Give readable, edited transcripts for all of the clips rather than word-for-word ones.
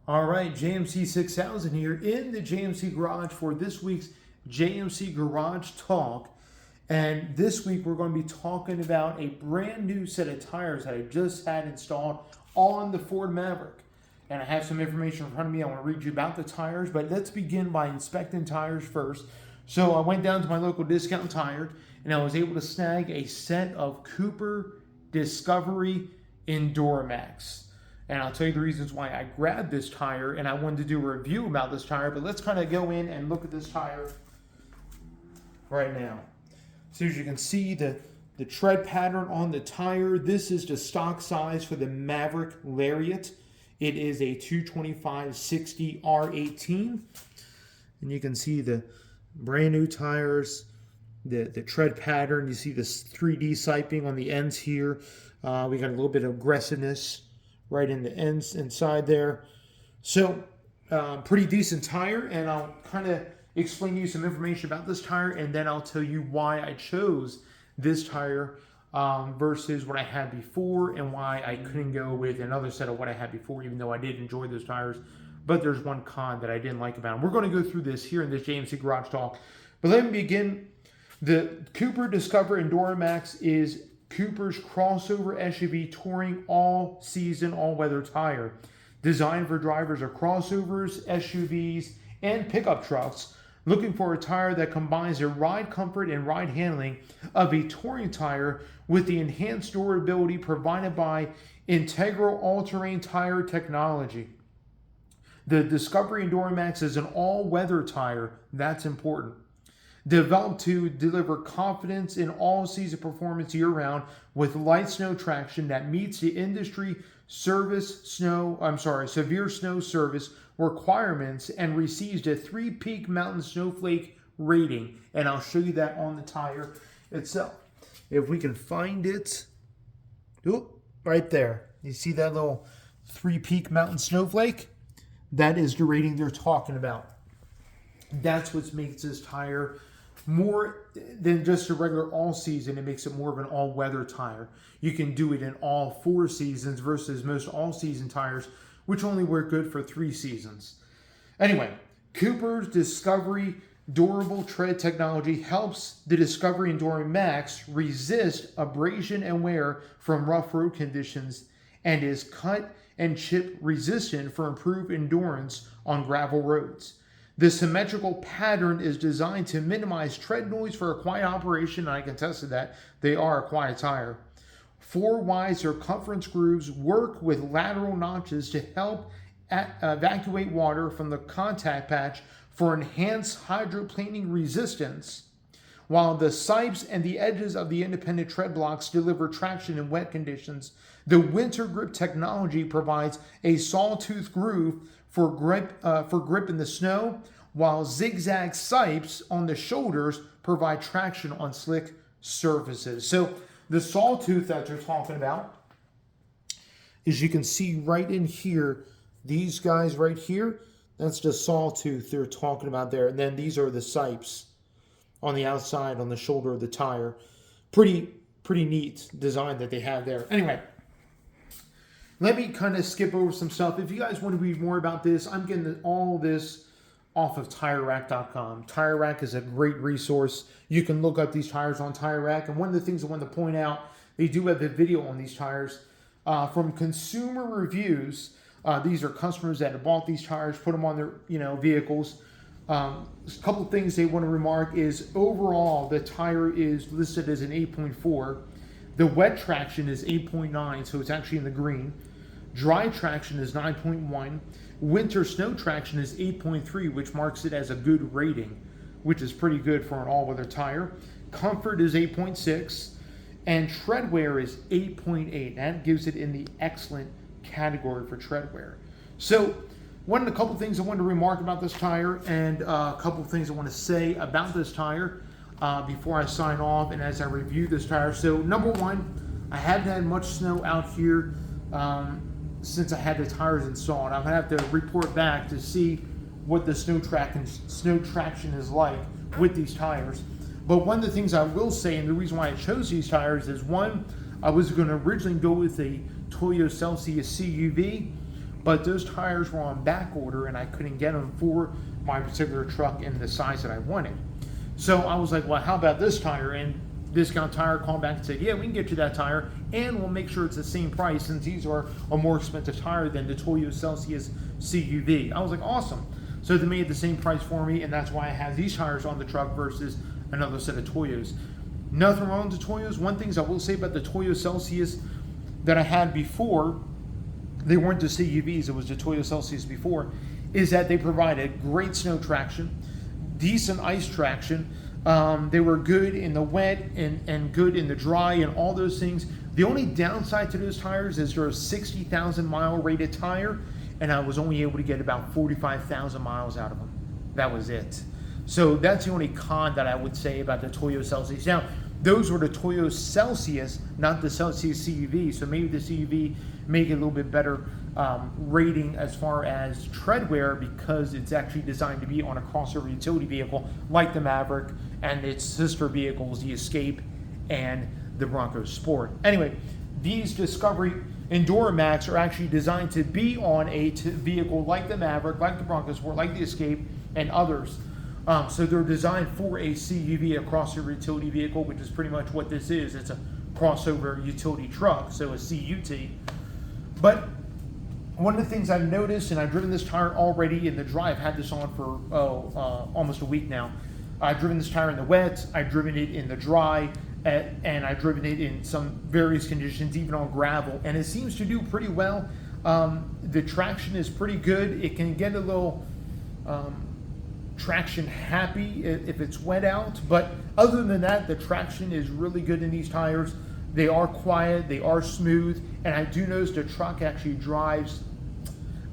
All right, JMC 6000 here in the JMC Garage for this week's JMC Garage Talk. And this week we're going to be talking about a brand new set of tires that I just had installed on the Ford Maverick. And I have some information in front of me. I want to read you about the tires, but let's begin by inspecting tires first. So I went down to my local discount tire and I was able to snag a set of Cooper Discoverer Enduramax. And I'll tell you the reasons why I grabbed this tire, and I wanted to do a review about this tire, but let's kind of go in and look at this tire right now. So as you can see, the tread pattern on the tire, this is the stock size for the Maverick Lariat. It is a 225/60 R18. And you can see the brand new tires, the tread pattern. You see this 3D siping on the ends here. We got a little bit of aggressiveness right in the ends inside there. So pretty decent tire, and I'll kind of explain to you some information about this tire, and then I'll tell you why I chose this tire versus what I had before, and why I couldn't go with another set of what I had before, even though I did enjoy those tires. But there's one con that I didn't like about them. We're going to go through this here in this JMC Garage Talk. But let me begin. The Cooper Discoverer Enduramax is Cooper's crossover SUV touring all-season, all-weather tire. Designed for drivers of crossovers, SUVs, and pickup trucks looking for a tire that combines the ride comfort and ride handling of a touring tire with the enhanced durability provided by integral all-terrain tire technology. The Discoverer Enduramax is an all-weather tire. That's important. Developed to deliver confidence in all-season performance year-round with light snow traction that meets the industry severe snow service requirements and receives a 3-peak mountain snowflake rating. And I'll show you that on the tire itself. If we can find it, right there. You see that little 3-peak mountain snowflake? That is the rating they're talking about. That's what makes this tire more than just a regular all-season. It makes it more of an all-weather tire. You can do it in all 4 seasons versus most all-season tires, which only work good for 3 seasons. Anyway, Cooper's Discovery durable tread technology helps the Discoverer Enduramax resist abrasion and wear from rough road conditions and is cut and chip resistant for improved endurance on gravel roads. The symmetrical pattern is designed to minimize tread noise for a quiet operation, and I can attest to that. They are a quiet tire. 4 wide circumference grooves work with lateral notches to help evacuate water from the contact patch for enhanced hydroplaning resistance, while the sipes and the edges of the independent tread blocks deliver traction in wet conditions. The winter grip technology provides a sawtooth groove for grip in the snow, while zigzag sipes on the shoulders provide traction on slick surfaces. So the sawtooth that they're talking about, as you can see right in here, these guys right here, that's the sawtooth they're talking about there. And then these are the sipes on the outside on the shoulder of the tire. Pretty neat design that they have there. Anyway, let me kind of skip over some stuff. If you guys want to read more about this, I'm getting all this off of TireRack.com. TireRack is a great resource. You can look up these tires on TireRack. And one of the things I want to point out, they do have a video on these tires from consumer reviews. These are customers that have bought these tires, put them on their vehicles. A couple of things they want to remark is overall the tire is listed as an 8.4. The wet traction is 8.9, so it's actually in the green. Dry traction is 9.1. Winter snow traction is 8.3, which marks it as a good rating, which is pretty good for an all-weather tire. Comfort is 8.6, and tread wear is 8.8. That gives it in the excellent category for tread wear. So one of the couple things I wanted to remark about this tire, and a couple things I want to say about this tire before I sign off and as I review this tire. So number one, I haven't had much snow out here since I had the tires installed. I'm gonna have to report back to see what the snow traction is like with these tires. But one of the things I will say, and the reason why I chose these tires is, one, I was going to originally go with a Toyo Celsius CUV, but those tires were on back order and I couldn't get them for my particular truck in the size that I wanted. So I was like, well, how about this tire? And Discount Tire called back and said, yeah, we can get you that tire, and we'll make sure it's the same price since these are a more expensive tire than the Toyo Celsius CUV. I was like, awesome. So they made the same price for me, and that's why I have these tires on the truck versus another set of Toyos. Nothing wrong with the Toyos. One thing I will say about the Toyo Celsius that I had before, they weren't the CUVs, it was the Toyo Celsius before, is that they provided great snow traction, decent ice traction. They were good in the wet and good in the dry and all those things. The only downside to those tires is they're a 60,000 mile rated tire, and I was only able to get about 45,000 miles out of them. That was it. So that's the only con that I would say about the Toyo Celsius. Now, those were the Toyo Celsius, not the Celsius CUV. So maybe the CUV make it a little bit better rating as far as tread wear, because it's actually designed to be on a crossover utility vehicle like the Maverick and its sister vehicles, the Escape and the Bronco Sport. Anyway, these Discovery Enduramax are actually designed to be on a vehicle like the Maverick, like the Bronco Sport, like the Escape, and others. So they're designed for a CUV, a crossover utility vehicle, which is pretty much what this is. It's a crossover utility truck, so a CUT. But one of the things I've noticed, and I've driven this tire already in the dry, I've had this on for almost a week now. I've driven this tire in the wet, I've driven it in the dry, and I've driven it in some various conditions, even on gravel, and it seems to do pretty well. The traction is pretty good. It can get a little traction happy if it's wet out, but other than that, the traction is really good in these tires. They are quiet, they are smooth, and I do notice the truck actually drives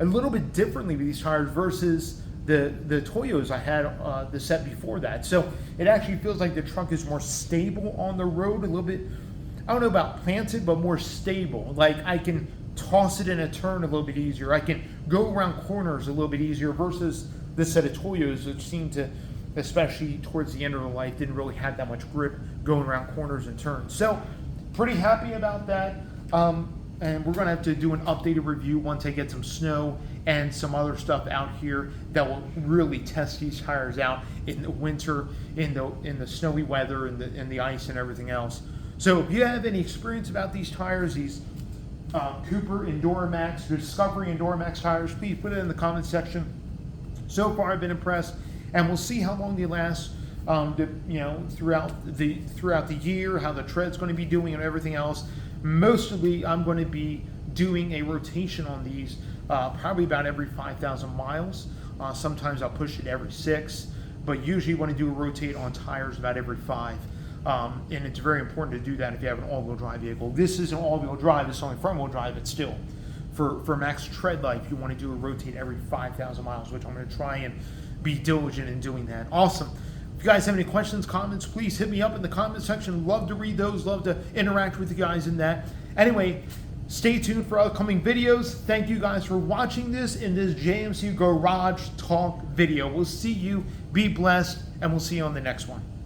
a little bit differently with these tires versus the Toyos I had the set before that. So it actually feels like the truck is more stable on the road, a little bit, I don't know about planted, but more stable. Like I can toss it in a turn a little bit easier. I can go around corners a little bit easier versus this set of Toyos, which seemed to, especially towards the end of the life, didn't really have that much grip going around corners and turns. So pretty happy about that. And we're gonna have to do an updated review once I get some snow and some other stuff out here that will really test these tires out in the winter, in the snowy weather, and the ice and everything else. So if you have any experience about these tires, these Cooper Enduramax, Discovery Enduramax tires, please put it in the comments section. So far, I've been impressed, and we'll see how long they last. Throughout the year, how the tread's going to be doing and everything else. Mostly, I'm going to be doing a rotation on these probably about every 5,000 miles. Sometimes I'll push it every 6, but usually when I do a rotate on tires about every 5. And it's very important to do that if you have an all-wheel drive vehicle. This isn't all-wheel drive, it's only front-wheel drive, but still. For max tread life, you want to do a rotate every 5,000 miles, which I'm going to try and be diligent in doing that. Awesome. If you guys have any questions, comments, please hit me up in the comment section. Love to read those, love to interact with you guys in that. Anyway, stay tuned for upcoming videos. Thank you guys for watching this in this JMC Garage Talk video. We'll see you, be blessed, and we'll see you on the next one.